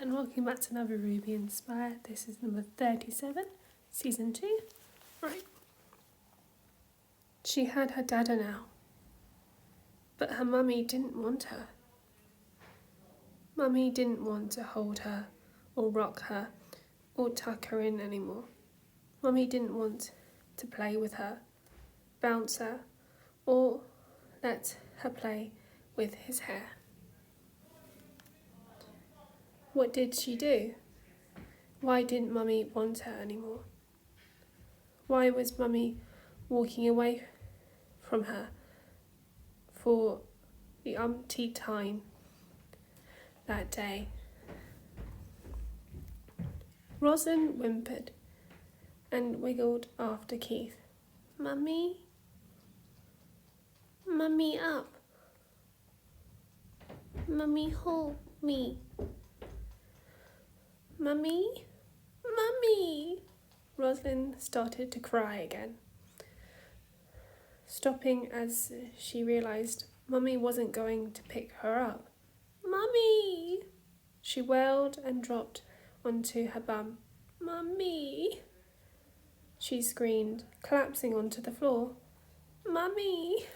and welcome back to another Ruby Inspired. This is number 37, season 2. Right. She had her dada now, but her mummy didn't want her. Mummy didn't want to hold her, or rock her, or tuck her in anymore. Mummy didn't want to play with her, bounce her, or let her play with his hair. What did she do? Why didn't Mummy want her anymore? Why was Mummy walking away from her for the umpteenth time that day? Rosalind whimpered and wiggled after Keith. Mummy? Mummy up. Mummy hold me. Mummy? Mummy! Rosalind started to cry again, stopping as she realised Mummy wasn't going to pick her up. Mummy! She wailed and dropped onto her bum. Mummy! She screamed, collapsing onto the floor. Mummy!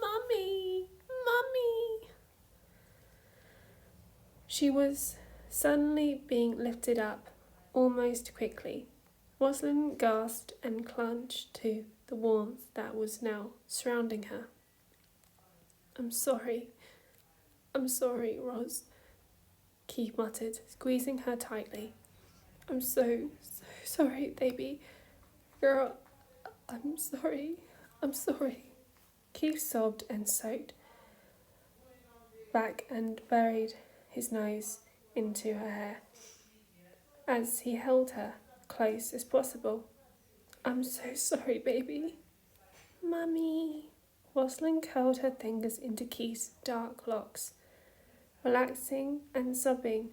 Mummy! Mummy! She was suddenly being lifted up, almost quickly. Rosalind gasped and clung to the warmth that was now surrounding her. I'm sorry, Ros, Keith muttered, squeezing her tightly. I'm so sorry, baby. Girl, I'm sorry. Keith sobbed and soaked back and buried his nose into her hair as he held her close as possible. I'm so sorry, baby. Mummy. Rosalind curled her fingers into Keith's dark locks, relaxing and sobbing,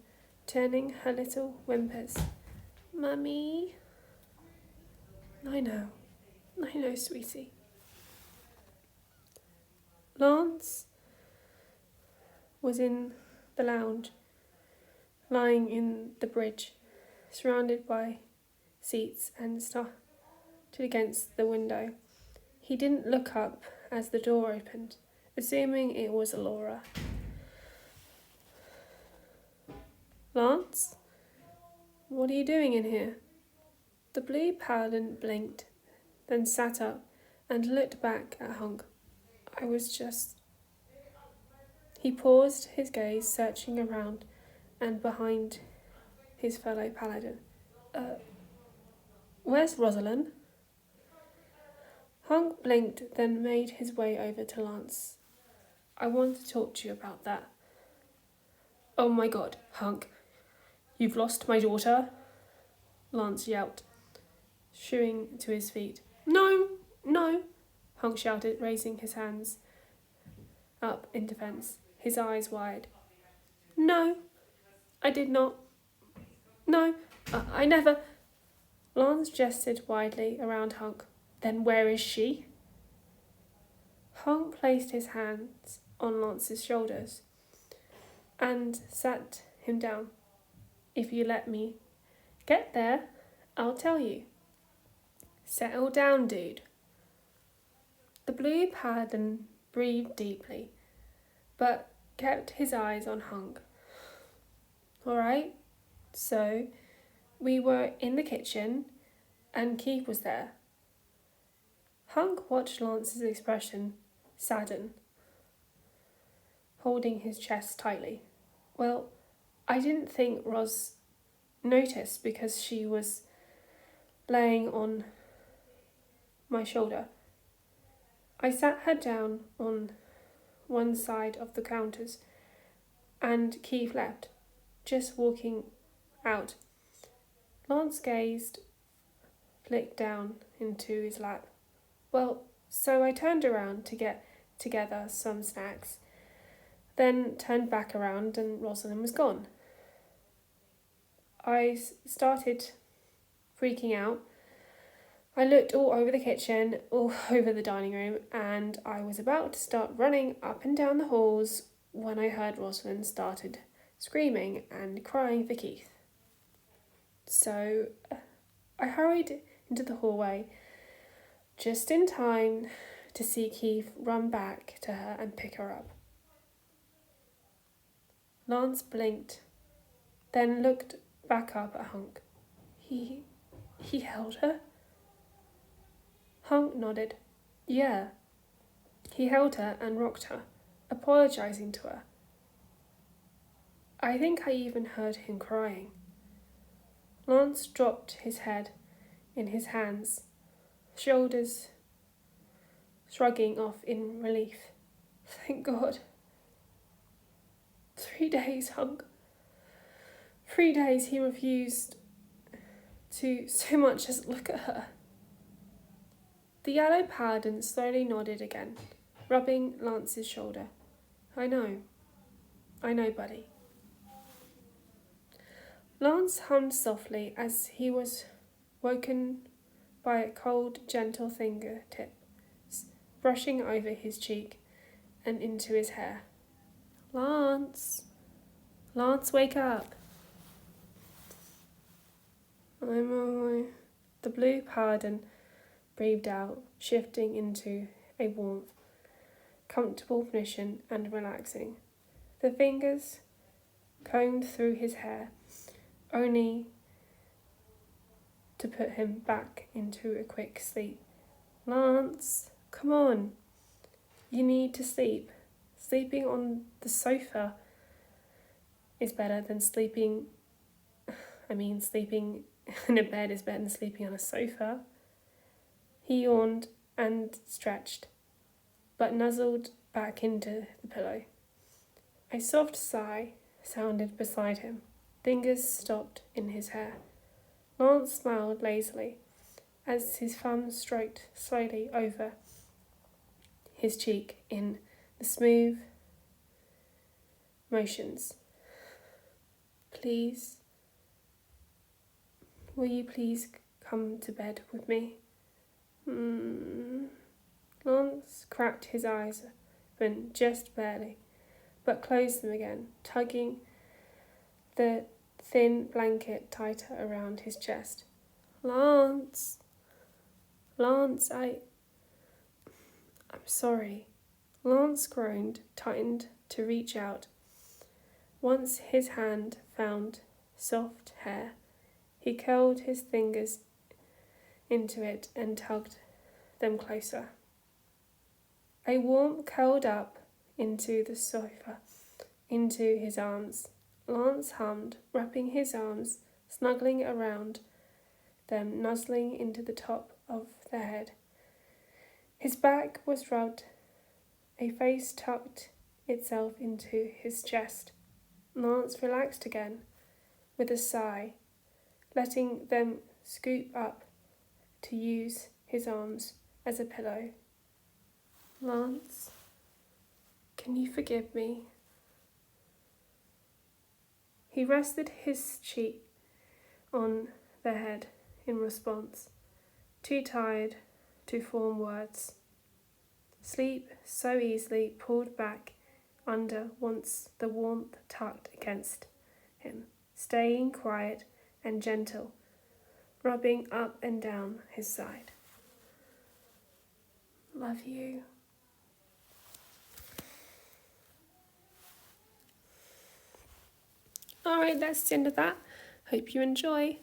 turning her little whimpers. Mummy. I know, sweetie. Lance was in the lounge, lying in the bridge, surrounded by seats and started against the window. He didn't look up as the door opened, assuming it was Laura. Lance? What are you doing in here? The blue paladin blinked, then sat up and looked back at Hunk. He paused, his gaze searching around and behind his fellow paladin. Where's Rosalind? Hunk blinked, then made his way over to Lance. I want to talk to you about that. Oh my God, Hunk, you've lost my daughter? Lance yelped, shooing to his feet. No, Hunk shouted, raising his hands up in defence, his eyes wide. No, I did not. No, I never. Lance gestured widely around Hunk. Then where is she? Hunk placed his hands on Lance's shoulders and sat him down. If you let me get there, I'll tell you. Settle down, dude. The blue paladin breathed deeply, but kept his eyes on Hunk. All right, so we were in the kitchen and Keith was there. Hunk watched Lance's expression sadden, holding his chest tightly. Well, I didn't think Ros noticed because she was laying on my shoulder. I sat her down on one side of the counters and Keith left, just walking out. Lance gazed, flicked down into his lap. Well, so I turned around to get together some snacks, then turned back around and Rosalind was gone. I started freaking out. I looked all over the kitchen, all over the dining room, and I was about to start running up and down the halls when I heard Rosalind started screaming and crying for Keith. So I hurried into the hallway just in time to see Keith run back to her and pick her up. Lance blinked, then looked back up at Hunk. He held her? Hunk nodded. Yeah. He held her and rocked her, apologising to her. I think I even heard him crying. Lance dropped his head in his hands, shoulders shrugging off in relief. Thank God. 3 days, Hunk. 3 days he refused to so much as look at her. The yellow paladin slowly nodded again, rubbing Lance's shoulder. I know, buddy. Lance hummed softly as he was woken by a cold, gentle fingertip brushing over his cheek and into his hair. Lance, wake up. I'm on my... The blue paladin breathed out, shifting into a warm, comfortable position and relaxing. The fingers combed through his hair, only to put him back into a quick sleep. Lance, come on. You need to sleep. Sleeping on the sofa is better than sleeping in a bed is better than sleeping on a sofa. He yawned and stretched, but nuzzled back into the pillow. A soft sigh sounded beside him. Fingers stopped in his hair. Lance smiled lazily as his thumb stroked slowly over his cheek in the smooth motions. Please, will you please come to bed with me? Lance cracked his eyes open just barely, but closed them again, tugging the thin blanket tighter around his chest. Lance, I'm sorry. Lance groaned, tightened to reach out. Once his hand found soft hair, he curled his fingers into it and tugged them closer. A warmth curled up into the sofa, into his arms. Lance hummed, wrapping his arms, snuggling around them, nuzzling into the top of their head. His back was rubbed, a face tucked itself into his chest. Lance relaxed again, with a sigh, letting them scoop up to use his arms as a pillow. Lance, can you forgive me? He rested his cheek on their head in response, too tired to form words. Sleep so easily pulled back under once the warmth tugged against him, staying quiet and gentle, rubbing up and down his side. Love you. Alright, that's the end of that. Hope you enjoy.